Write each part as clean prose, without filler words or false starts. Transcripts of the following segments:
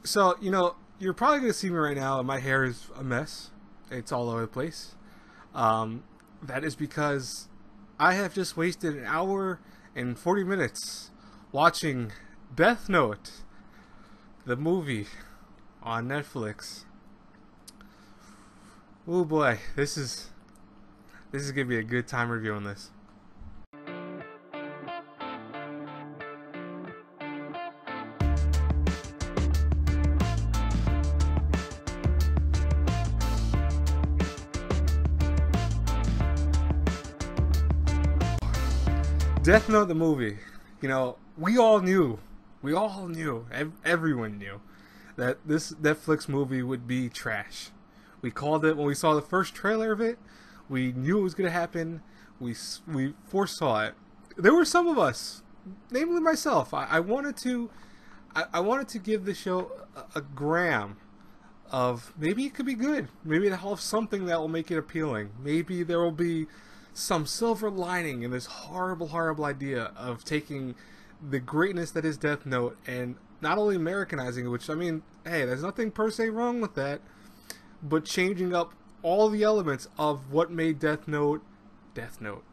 So, you're probably going to see me right now, and my hair is a mess. It's all over the place. Um, that is because I have just wasted an hour and 40 minutes watching Death Note, the movie on Netflix. Oh boy, this is gonna be a good time reviewing this. Death Note the movie. We all knew, everyone knew that this Netflix movie would be trash. We called it when we saw the first trailer of it. We knew it was going to happen. We foresaw it. There were some of us, namely myself. I wanted to give the show a gram of maybe it could be good. Maybe it'll have something that will make it appealing. Maybe there will be some silver lining in this horrible, horrible idea of taking the greatness that is Death Note and not only Americanizing it, which, I mean, hey, there's nothing per se wrong with that, but changing up all the elements of what made Death Note Death Note.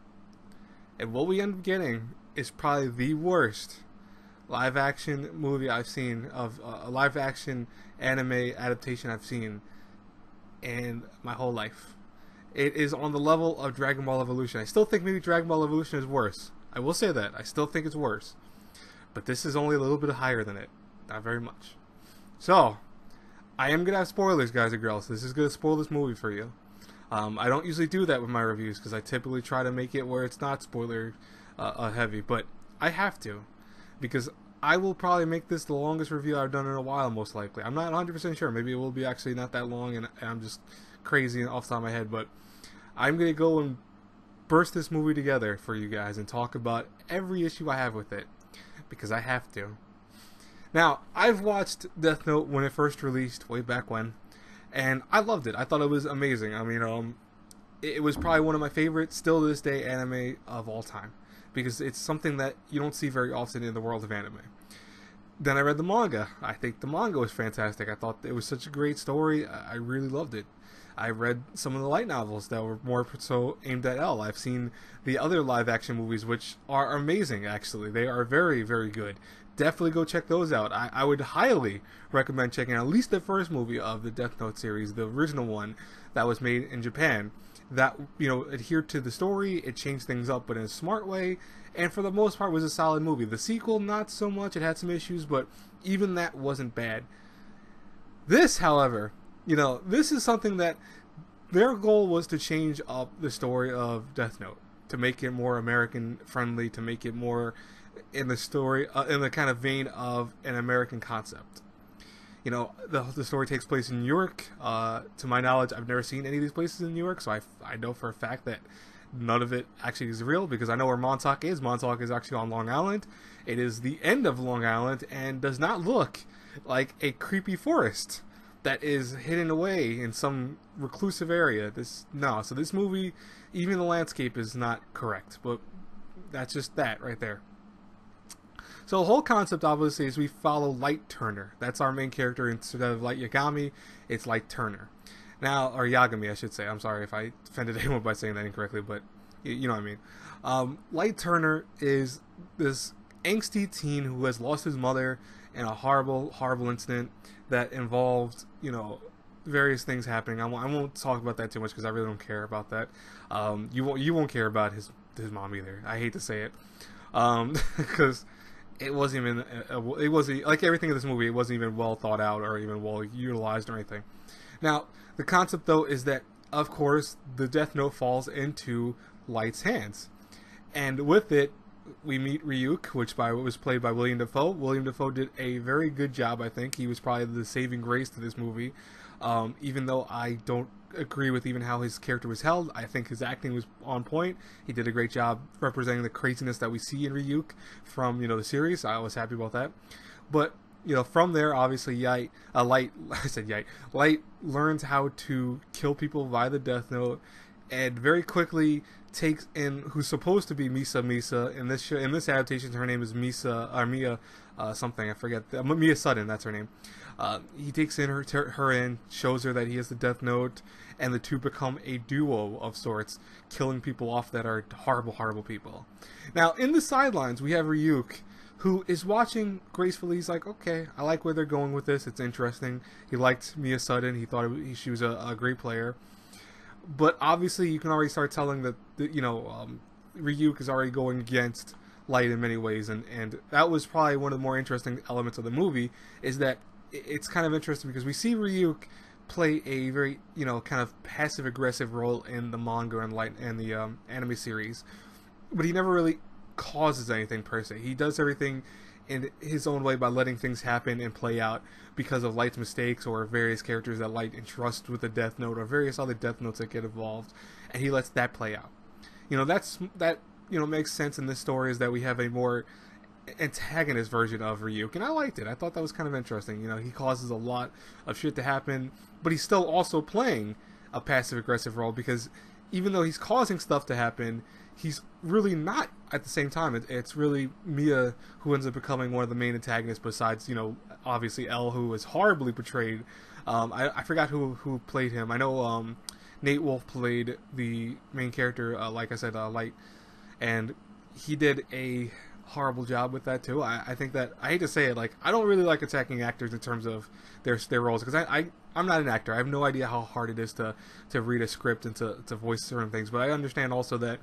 And what we end up getting is probably the worst live action movie I've seen, of a live action anime adaptation I've seen in my whole life. It is on the level of Dragon Ball Evolution. I still think maybe Dragon Ball Evolution is worse. I will say that. I still think it's worse. But this is only a little bit higher than it. Not very much. So, I am going to have spoilers, guys and girls. This is going to spoil this movie for you. I don't usually do that with my reviews because I typically try to make it where it's not spoiler heavy. But I have to. Because I will probably make this the longest review I've done in a while, most likely. I'm not 100% sure. Maybe it will be actually not that long and I'm just crazy and off the top of my head. But I'm going to go and burst this movie together for you guys and talk about every issue I have with it. Because I have to. Now, I've watched Death Note when it first released, way back when, and I loved it. I thought it was amazing. I mean, it was probably one of my favorite, still to this day, anime of all time. Because it's something that you don't see very often in the world of anime. Then I read the manga. I think the manga was fantastic. I thought it was such a great story. I really loved it. I read some of the light novels that were more so aimed at L. I've seen the other live action movies, which are amazing, actually. They are very, very good. Definitely go check those out. I would highly recommend checking out at least the first movie of the Death Note series, the original one that was made in Japan. That, adhered to the story, it changed things up, but in a smart way, and for the most part was a solid movie. The sequel, not so much. It had some issues, but even that wasn't bad. This, however, this is something that their goal was to change up the story of Death Note, to make it more American friendly, to make it more in the story, in the kind of vein of an American concept. The story takes place in New York. To my knowledge, I've never seen any of these places in New York, so I know for a fact that none of it actually is real, because I know where Montauk is. Montauk is actually on Long Island. It is the end of Long Island and does not look like a creepy forest that is hidden away in some reclusive area. So this movie, even the landscape is not correct, but that's just that right there. So the whole concept, obviously, is we follow Light Turner. That's our main character. Instead of Light Yagami, it's Light Turner. Now, or Yagami, I should say. I'm sorry if I offended anyone by saying that incorrectly, but you know what I mean. Light Turner is this angsty teen who has lost his mother in a horrible, horrible incident that involved, various things happening. I won't talk about that too much because I really don't care about that. You won't care about his mom either. I hate to say it, because it wasn't even it wasn't like everything in this movie. It wasn't even well thought out or even well utilized or anything. Now, the concept though is that, of course, the Death Note falls into Light's hands, and with it, we meet Ryuk, which was played by William Dafoe. William Dafoe did a very good job, I think. He was probably the saving grace to this movie. Even though I don't agree with even how his character was held, I think his acting was on point. He did a great job representing the craziness that we see in Ryuk from, the series. I was happy about that. But, from there, obviously, Light learns how to kill people via the Death Note, and very quickly takes in who's supposed to be Misa in this show. In this adaptation, her name is Mia something, I forget. Mia Sudden, that's her name. He takes in her in, shows her that he has the Death Note, and the two become a duo of sorts, killing people off that are horrible, horrible people. Now, in the sidelines, we have Ryuk, who is watching gracefully. He's like, okay, I like where they're going with this. It's interesting. He liked Mia Sudden. He thought she was a great player. But obviously, you can already start telling that, Ryuk is already going against Light in many ways. And that was probably one of the more interesting elements of the movie, is that it's kind of interesting because we see Ryuk play a very, kind of passive-aggressive role in the manga and Light and the anime series. But he never really causes anything per se. He does everything in his own way by letting things happen and play out because of Light's mistakes or various characters that Light entrusts with the Death Note or various other Death Notes that get involved, and he lets that play out. That makes sense in this story, is that we have a more antagonist version of Ryuk, and I liked it. I thought that was kind of interesting. He causes a lot of shit to happen, but he's still also playing a passive-aggressive role, because even though he's causing stuff to happen, he's really not at the same time. It's really Mia who ends up becoming one of the main antagonists, besides, obviously L, who was horribly portrayed. I forgot who played him. I know Nate Wolf played the main character, like I said, Light, and he did a horrible job with that too. I think that, I hate to say it, like, I don't really like attacking actors in terms of their roles, because I'm not an actor. I have no idea how hard it is to read a script and to voice certain things, but I understand also that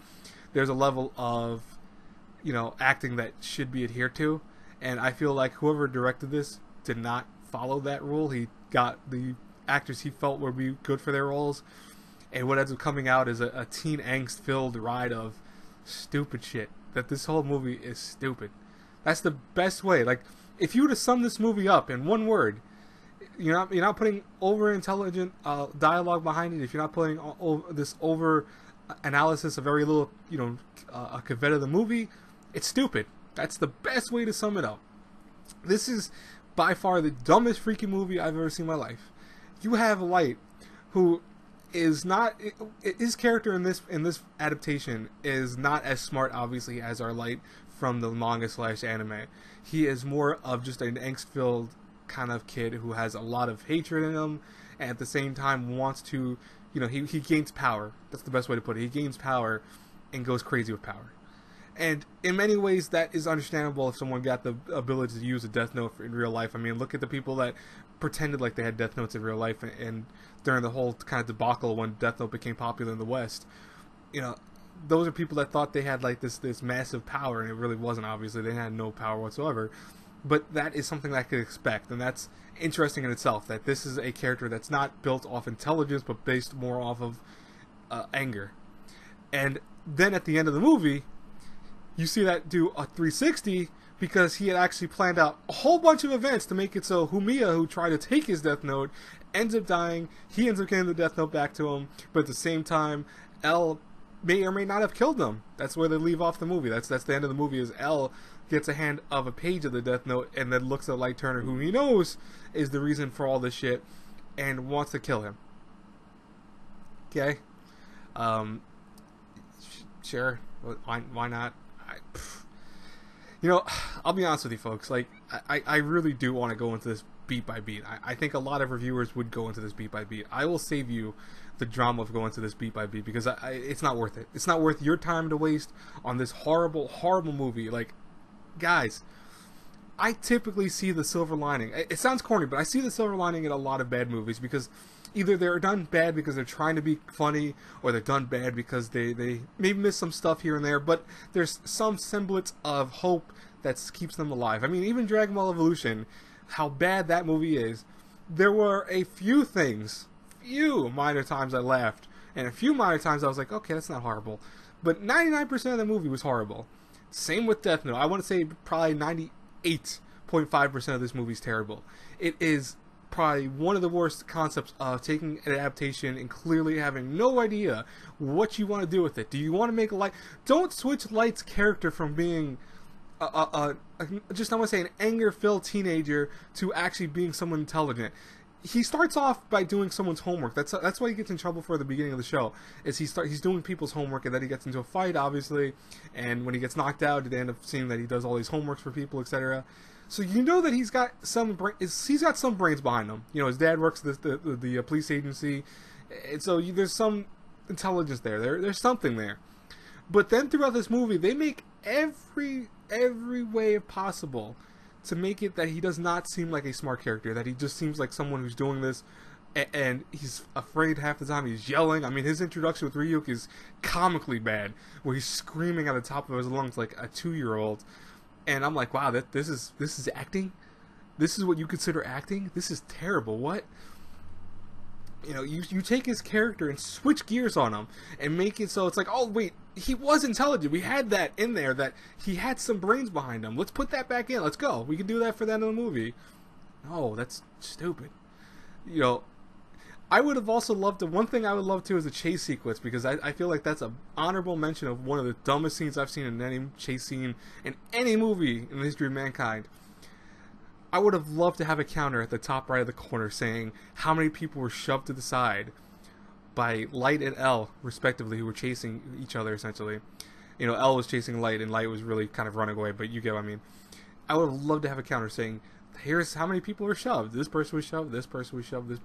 there's a level of, acting that should be adhered to, and I feel like whoever directed this did not follow that rule. He got the actors he felt would be good for their roles, and what ends up coming out is a teen angst-filled ride of stupid shit. That this whole movie is stupid. That's the best way. Like, if you were to sum this movie up in one word, you're not putting over intelligent dialogue behind it. If you're not putting this over analysis of very little, a caveat of the movie, it's stupid. That's the best way to sum it up. This is by far the dumbest freaking movie I've ever seen in my life. You have Light, who is not, his character in this adaptation is not as smart, obviously, as our Light from the manga / anime. He is more of just an angst-filled kind of kid who has a lot of hatred in him, and at the same time wants to, he gains power. That's the best way to put it. He gains power and goes crazy with power. And in many ways, that is understandable if someone got the ability to use a Death Note in real life. I mean, look at the people that pretended like they had Death Notes in real life, and during the whole kind of debacle when Death Note became popular in the West, those are people that thought they had like this massive power, and it really wasn't. Obviously, they had no power whatsoever. But that is something that I could expect, and that's interesting in itself. That this is a character that's not built off intelligence, but based more off of anger. And then at the end of the movie, you see that do a 360, because he had actually planned out a whole bunch of events to make it so Mia, who tried to take his Death Note, ends up dying. He ends up getting the Death Note back to him, but at the same time, L may or may not have killed him. That's where they leave off the movie. That's the end of the movie, is L gets a hand of a page of the Death Note and then looks at Light Turner, who he knows is the reason for all this shit, and wants to kill him. Okay? Sure. Why not? I'll be honest with you folks, like, I really do want to go into this beat by beat. I think a lot of reviewers would go into this beat by beat. I will save you the drama of going into this beat by beat, because it's not worth it. It's not worth your time to waste on this horrible, horrible movie. Like, guys, I typically see the silver lining. It sounds corny, but I see the silver lining in a lot of bad movies, because either they're done bad because they're trying to be funny, or they're done bad because they maybe miss some stuff here and there, but there's some semblance of hope that keeps them alive. I mean, even Dragon Ball Evolution, how bad that movie is, there were a few minor times I laughed, and a few minor times I was like, okay, that's not horrible. But 99% of the movie was horrible. Same with Death Note. I want to say probably 98.5% of this movie is terrible. It is probably one of the worst concepts of taking an adaptation and clearly having no idea what you want to do with it. Do you want to make Light? Don't switch Light's character from being just, I want to say, an anger-filled teenager to actually being someone intelligent. he starts off by doing someone's homework. That's why he gets in trouble for the beginning of the show. Is he's doing people's homework, and then he gets into a fight, obviously. And when he gets knocked out, they end up seeing that he does all these homeworks for people, etc. So you know that he's got some brains behind him. You know, his dad works at the police agency, and so there's some intelligence there. There's something there. But then throughout this movie, they make every way possible to make it that he does not seem like a smart character, that he just seems like someone who's doing this, and he's afraid half the time. He's yelling. I mean, his introduction with Ryuk is comically bad, where he's screaming at the top of his lungs like a 2-year-old, and I'm like, wow, this is acting? This is what you consider acting? This is terrible. What? You know, you take his character and switch gears on him and make it so it's like, oh wait, he was intelligent. We had that in there, that he had some brains behind him. Let's put that back in. Let's go. We can do that for the end of the movie. No, that's stupid. You know, I would have also loved to. One thing I would love to is a chase sequence, because I feel like that's an honorable mention of one of the dumbest scenes I've seen in any chase scene in any movie in the history of mankind. I would have loved to have a counter at the top right of the corner saying how many people were shoved to the side by Light and L, respectively, who were chasing each other, essentially. You know, L was chasing Light, and Light was really kind of running away, but you get what I mean. I would have loved to have a counter saying, here's how many people were shoved. This person was shoved, this person was shoved, this...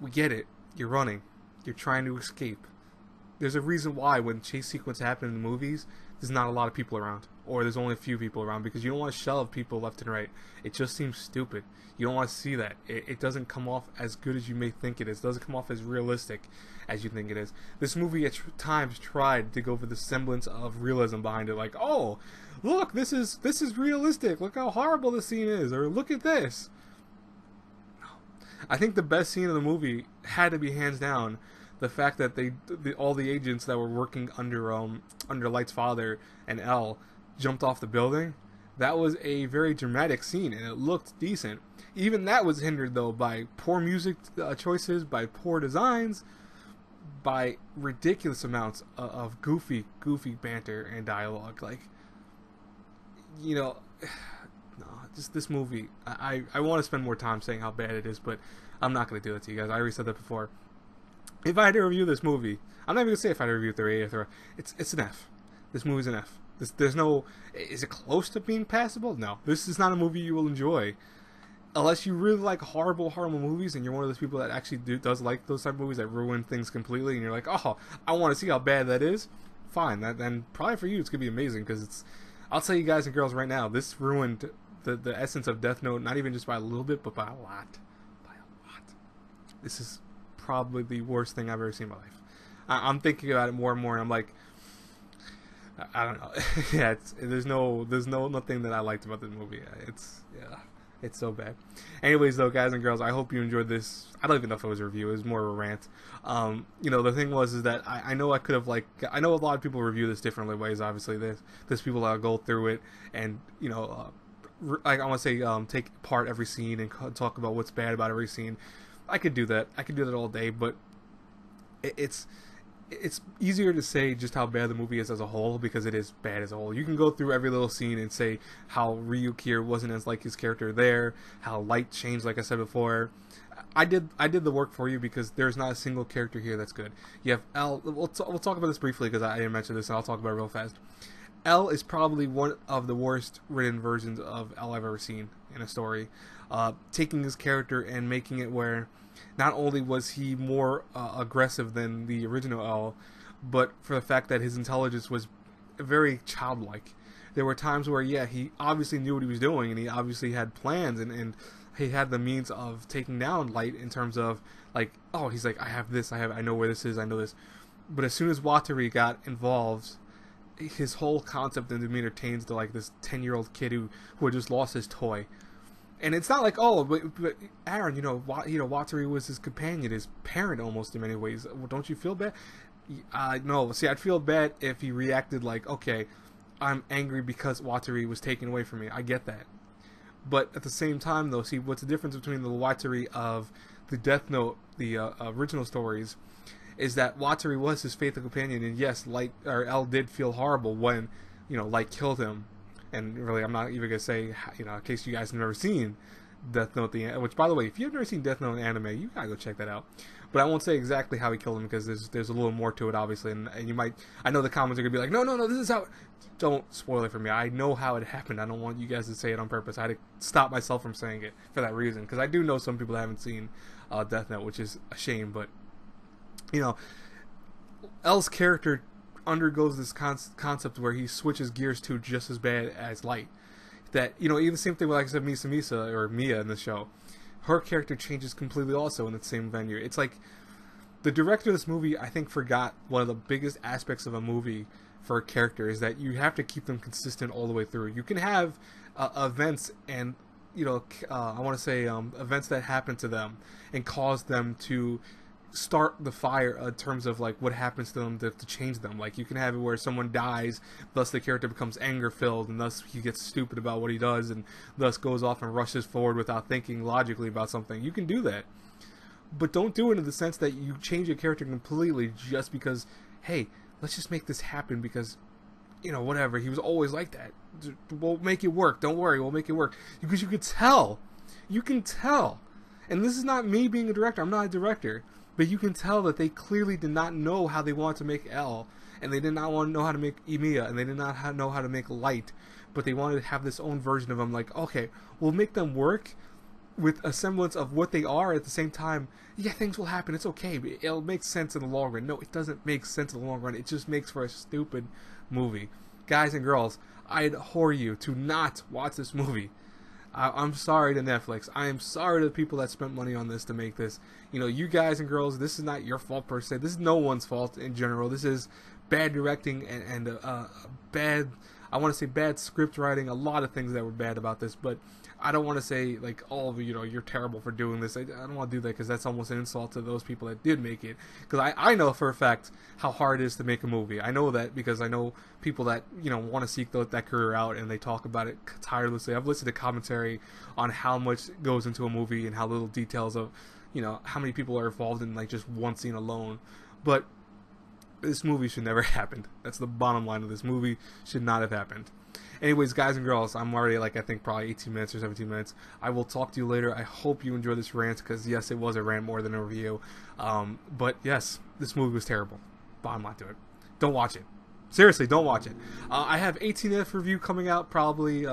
We get it. You're running. You're trying to escape. There's a reason why when chase sequence happen in the movies, there's not a lot of people around, or there's only a few people around, because you don't want to shove people left and right. It just seems stupid. You don't want to see that. It doesn't come off as good as you may think it is. It doesn't come off as realistic as you think it is. This movie at times tried to go for the semblance of realism behind it, like, oh, look, this is realistic. Look how horrible this scene is, or look at this. I think the best scene of the movie had to be hands down the fact that all the agents that were working under Light's father and L jumped off the building. That was a very dramatic scene, and it looked decent. Even that was hindered, though, by poor music choices, by poor designs, by ridiculous amounts of goofy banter and dialogue. Like, you know, no, just this movie. I want to spend more time saying how bad it is, but I'm not going to do that to you guys. I already said that before. If I had to review this movie, I'm not even going to say if I had to review it 3 or it's an F. This movie's an F. There's no... Is it close to being passable? No. This is not a movie you will enjoy. Unless you really like horrible movies, and you're one of those people that actually does like those type of movies that ruin things completely, and you're like, oh, I want to see how bad that is. Fine. Then probably for you it's going to be amazing, because it's... I'll tell you guys and girls right now, this ruined the essence of Death Note, not even just by a little bit, but by a lot. By a lot. This is probably the worst thing I've ever seen in my life. I'm thinking about it more and more, and I'm like, I don't know. Yeah, there's nothing that I liked about this movie. It's so bad. Anyways, though, guys and girls, I hope you enjoyed this. I don't even know if it was a review. It was more of a rant. You know, the thing is that I know I could have, like, I know a lot of people review this differently ways. Obviously, there's people that go through it and, you know, I want to say take apart every scene and talk about what's bad about every scene. I could do that. I could do that all day, but it's easier to say just how bad the movie is as a whole, because it is bad as a whole. You can go through every little scene and say how Ryuk here wasn't as like his character there, how Light changed, like I said before. I did the work for you, because there's not a single character here that's good. You have L. We'll talk about this briefly, because I didn't mention this, and I'll talk about it real fast. L is probably one of the worst written versions of L I've ever seen in a story. Taking his character and making it where not only was he more aggressive than the original L, but for the fact that his intelligence was very childlike. There were times where, yeah, he obviously knew what he was doing, and he obviously had plans, and he had the means of taking down Light in terms of, like, oh, he's like, I have this, I know where this is, I know this. But as soon as Watari got involved, his whole concept and demeanor changed to like this 10-year-old kid who had just lost his toy. And it's not like, oh, but Aaron, Watari was his companion, his parent almost in many ways. Well, don't you feel bad? No. See, I'd feel bad if he reacted like, okay, I'm angry because Watari was taken away from me. I get that. But at the same time, though, see, what's the difference between the Watari of the Death Note, the original stories, is that Watari was his faithful companion, and yes, L did feel horrible when, Light killed him. And really, I'm not even gonna say, in case you guys have never seen Death Note, which, by the way, if you've never seen Death Note anime, you gotta go check that out. But I won't say exactly how he killed him because there's a little more to it, obviously, and you might, I know the comments are gonna be like, no, this is how. Don't spoil it for me. I know how it happened. I don't want you guys to say it on purpose. I had to stop myself from saying it for that reason because I do know some people that haven't seen Death Note, which is a shame. But you know, L's character undergoes this concept where he switches gears to just as bad as Light. That, you know, even the same thing with, like I said, Misa or Mia in the show. Her character changes completely also in the same venue. It's like the director of this movie, I think, forgot one of the biggest aspects of a movie for a character is that you have to keep them consistent all the way through. You can have events and, you know, I want to say events that happen to them and cause them to start the fire in terms of like what happens to them to change them. Like you can have it where someone dies, thus the character becomes anger filled, and thus he gets stupid about what he does, and thus goes off and rushes forward without thinking logically about something. You can do that, but don't do it in the sense that you change your character completely just because, hey, let's just make this happen because, you know, whatever, he was always like that. We'll make it work. Don't worry, we'll make it work. Because you can tell, and this is not me being a director. I'm not a director. But you can tell that they clearly did not know how they wanted to make L, and they did not want to know how to make Emiya, and they did not know how to make Light, but they wanted to have this own version of them. Like, okay, we'll make them work with a semblance of what they are at the same time. Yeah, things will happen. It's okay. It'll make sense in the long run. No, it doesn't make sense in the long run. It just makes for a stupid movie. Guys and girls, I implore you to not watch this movie. I'm sorry to Netflix. I am sorry to the people that spent money on this to make this. You know, you guys and girls, this is not your fault per se. This is no one's fault in general. This is bad directing and bad, I want to say bad script writing, a lot of things that were bad about this, but I don't want to say, like, oh, you know, you're terrible for doing this. I don't want to do that because that's almost an insult to those people that did make it. Because I know for a fact how hard it is to make a movie. I know that because I know people that, you know, want to seek that career out and they talk about it tirelessly. I've listened to commentary on how much goes into a movie and how little details of, you know, how many people are involved in, like, just one scene alone. But this movie should never have happened. That's the bottom line of this movie. Should not have happened. Anyways, guys and girls, I'm already, like, I think probably 18 minutes or 17 minutes. I will talk to you later. I hope you enjoyed this rant, because, yes, it was a rant more than a review. But, yes, this movie was terrible. Bottom line to it. Don't watch it. Seriously, don't watch it. I have 18F review coming out probably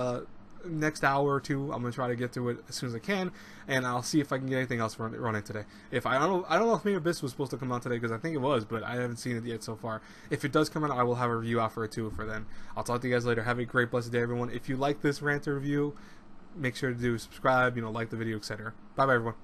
next hour or two. I'm going to try to get to it as soon as I can, and I'll see if I can get anything else running today. If I don't know if maybe Abyss was supposed to come out today, because I think it was, but I haven't seen it yet so far. If it does come out, I will have a review out for it too for then. I'll talk to you guys later. Have a great, blessed day, everyone. If you like this rant or review, make sure to subscribe, you know, like the video, etc. Bye-bye, everyone.